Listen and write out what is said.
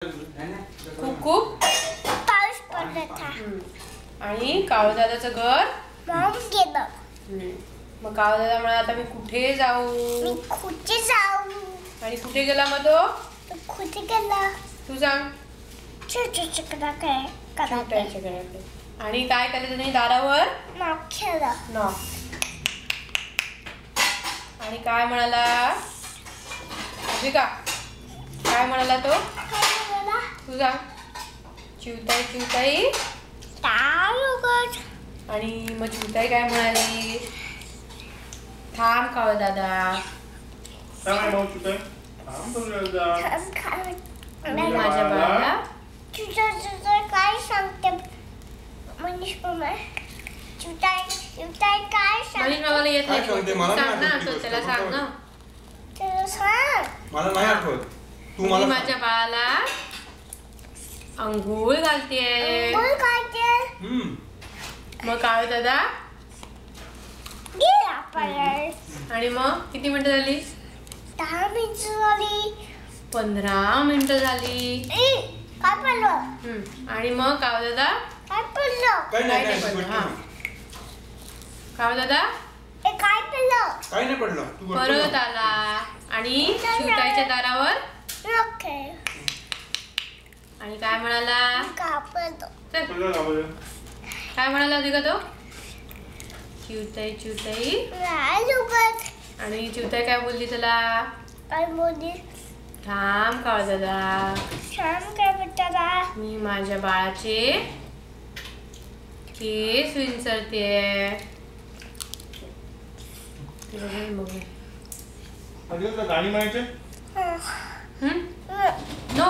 खूप खूप पाऊस पडत था आणि काळदादाचं घर गेलं. मग काळदादा म्हणाला आता मी कुठे जाऊ मी कुठे जाऊ आणि कुठे गेला मग तो कुठे गेला तू सांग छोट्याच्या घराकडे छोट्याच्या घराकडे. आणि काय केलं त्याने दारावर नॉक केलं. नॉक. आणि काय म्हणाला का काय म्हणाला तो तू सांग चिवताई चिवताई आणि मग चिवताई काय म्हणाली थांब काळदादा मी माझ्या बाळाला काय सांगते मनीष मामा चिवताई काय मनीष मामाला येत नाही सांग ना तो त्याला सांग ना त्याला सांग मला नाही आठवत तू मी मला माझ्या बाळाला अंघोळ घालतेय. बोल काय ते मग काळदादा गेला पळत. आणि मग किती मिनिटं झाली 10 मिनिटं झाली 15 मिनिटं झाली. काय पडलं आणि मग काळदादा काय पडलं काही काय नाही नाही काही पडलं. हा काळदादा काय पडलं काही नाही पडलं तू परत आला आणि चिवताईच्या दारावर ओके आणि काय म्हणाला कापड चल काय म्हणाला होती का तो चिवताई चिवताई लुगत आणि चिवताई काय बोलली त्याला काय बोलली थांब काळदादा छान काय म्हणतात मी माझ्या बाळाचे केस विंचरतेय. गाणी म्हणायचे नो